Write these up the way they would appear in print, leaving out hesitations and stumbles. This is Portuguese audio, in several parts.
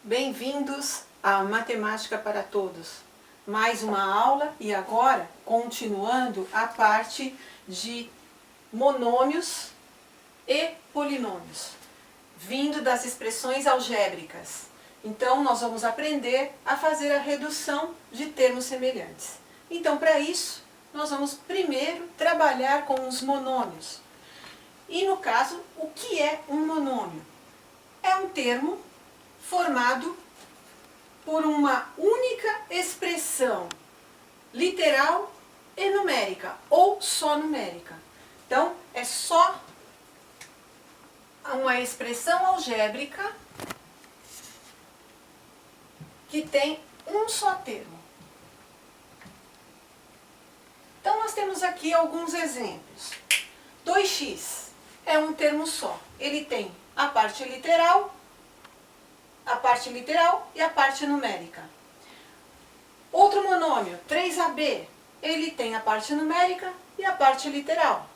Bem-vindos a Matemática para Todos. Mais uma aula e agora continuando a parte de monômios e polinômios, vindo das expressões algébricas. Então, nós vamos aprender a fazer a redução de termos semelhantes. Então, para isso, nós vamos primeiro trabalhar com os monômios. E no caso, o que é um monômio? É um termo formado por uma única expressão literal e numérica, ou só numérica. Então, é só uma expressão algébrica que tem um só termo. Então, nós temos aqui alguns exemplos. 2x é um termo só. Ele tem a parte literal e a parte numérica. Outro monômio, 3ab, ele tem a parte numérica e a parte literal.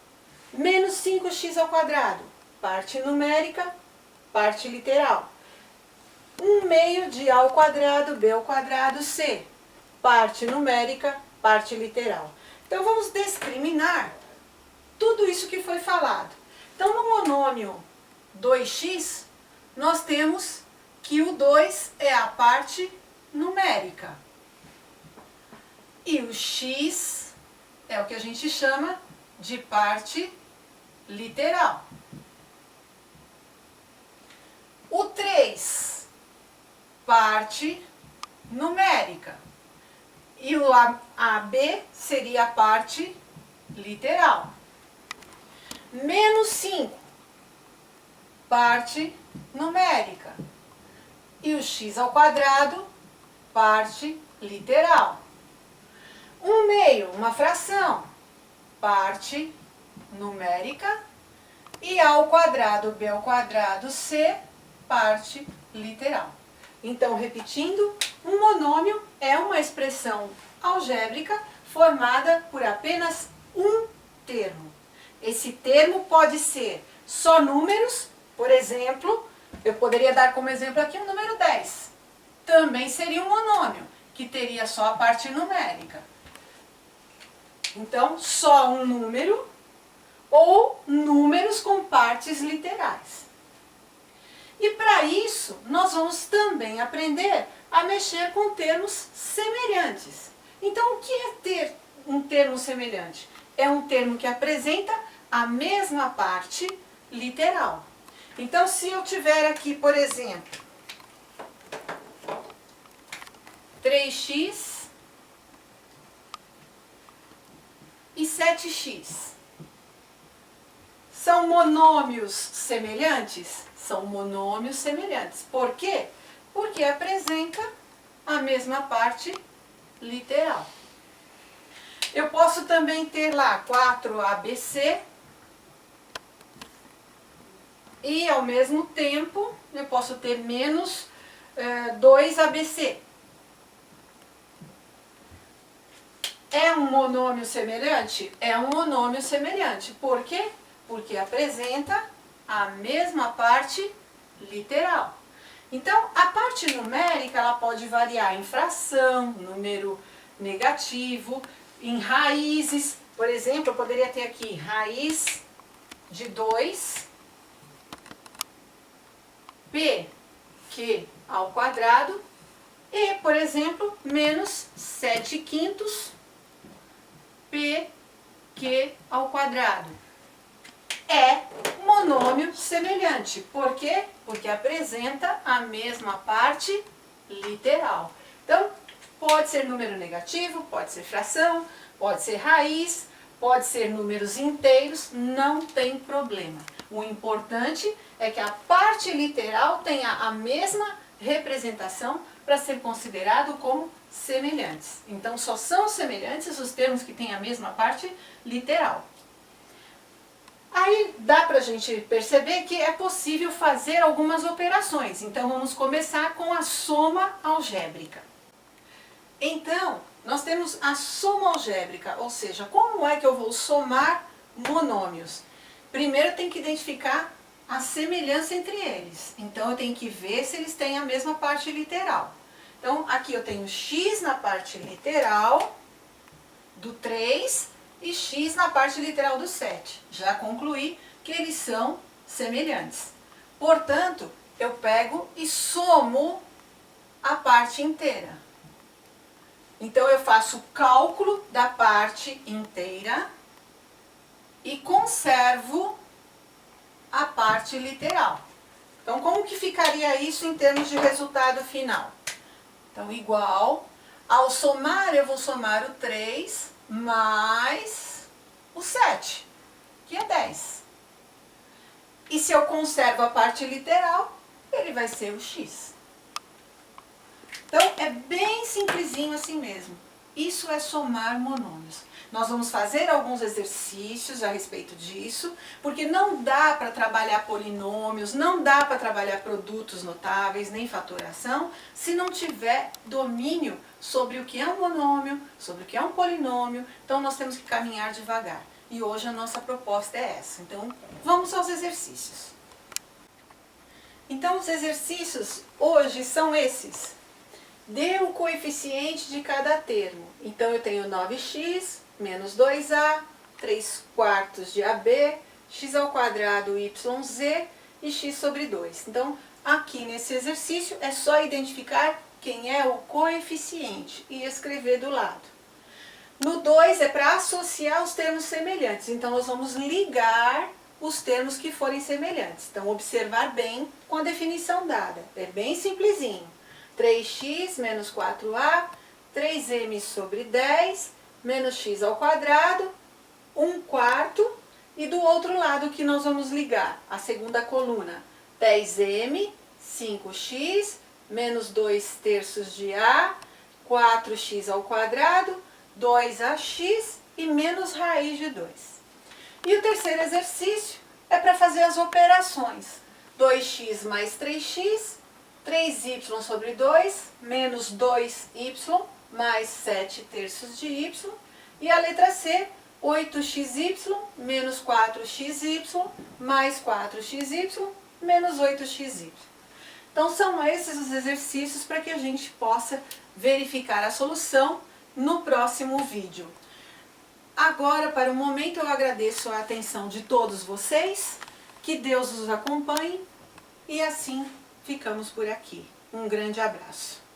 Menos 5x ao quadrado, parte numérica, parte literal. 1/2 de a ao quadrado, b ao quadrado, c, parte numérica, parte literal. Então, vamos discriminar tudo isso que foi falado. Então, no monômio 2x, nós temos que o 2 é a parte numérica. E o x é o que a gente chama de parte literal. O 3, parte numérica. E o AB seria a parte literal. Menos 5, parte numérica. E o x ao quadrado, parte literal. 1/2, uma fração, parte numérica. E a ao quadrado, b ao quadrado, c, parte literal. Então, repetindo, um monômio é uma expressão algébrica formada por apenas um termo. Esse termo pode ser só números, por exemplo, eu poderia dar como exemplo aqui o número 10. Também seria um monômio, que teria só a parte numérica. Então, só um número ou números com partes literais. E para isso, nós vamos também aprender a mexer com termos semelhantes. Então, o que é ter um termo semelhante? É um termo que apresenta a mesma parte literal. Então, se eu tiver aqui, por exemplo, 3x e 7x, são monômios semelhantes? São monômios semelhantes. Por quê? Porque apresenta a mesma parte literal. Eu posso também ter lá 4abc e, ao mesmo tempo, eu posso ter menos 2abc. É um monômio semelhante? É um monômio semelhante. Por quê? Porque apresenta a mesma parte literal. Então, a parte numérica ela pode variar em fração, número negativo, em raízes. Por exemplo, eu poderia ter aqui raiz de 2, pq ao quadrado, e, por exemplo, menos 7/5 pq ao quadrado. É monômio semelhante. Por quê? Porque apresenta a mesma parte literal. Então, pode ser número negativo, pode ser fração, pode ser raiz, pode ser números inteiros, não tem problema. O importante é que a parte literal tenha a mesma representação para ser considerado como semelhantes. Então, só são semelhantes os termos que têm a mesma parte literal. Aí dá para a gente perceber que é possível fazer algumas operações. Então, vamos começar com a soma algébrica. Então, nós temos a soma algébrica, ou seja, como é que eu vou somar monômios? Primeiro tem que identificar a semelhança entre eles. Então eu tenho que ver se eles têm a mesma parte literal. Então aqui eu tenho x na parte literal do 3 e x na parte literal do 7. Já concluí que eles são semelhantes. Portanto, eu pego e somo a parte inteira. Então eu faço o cálculo da parte inteira e conservo a parte literal. Então, como que ficaria isso em termos de resultado final? Então, igual, ao somar, eu vou somar o 3 mais o 7, que é 10. E se eu conservo a parte literal, ele vai ser o x. Então, é bem simplesinho assim mesmo. Isso é somar monômios. Nós vamos fazer alguns exercícios a respeito disso, porque não dá para trabalhar polinômios, não dá para trabalhar produtos notáveis, nem fatoração, se não tiver domínio sobre o que é um monômio, sobre o que é um polinômio. Então, nós temos que caminhar devagar. E hoje a nossa proposta é essa. Então, vamos aos exercícios. Então, os exercícios hoje são esses. Dê o coeficiente de cada termo. Então, eu tenho 9x menos 2a, 3 quartos de AB, x ao quadrado yz e x sobre 2. Então, aqui nesse exercício é só identificar quem é o coeficiente e escrever do lado. No 2 é para associar os termos semelhantes. Então, nós vamos ligar os termos que forem semelhantes. Então, observar bem com a definição dada. É bem simplesinho. 3x menos 4a, 3m sobre 10, menos x ao quadrado, 1 quarto, e do outro lado que nós vamos ligar, a segunda coluna, 10m, 5x, menos 2 terços de a, 4x ao quadrado, 2ax e menos raiz de 2. E o terceiro exercício é para fazer as operações. 2x mais 3x, 3y sobre 2, menos 2y, mais 7 terços de y. E a letra C, 8xy, menos 4xy, mais 4xy, menos 8xy. Então, são esses os exercícios para que a gente possa verificar a solução no próximo vídeo. Agora, para o momento, eu agradeço a atenção de todos vocês, que Deus os acompanhe e assim ficamos por aqui. Um grande abraço.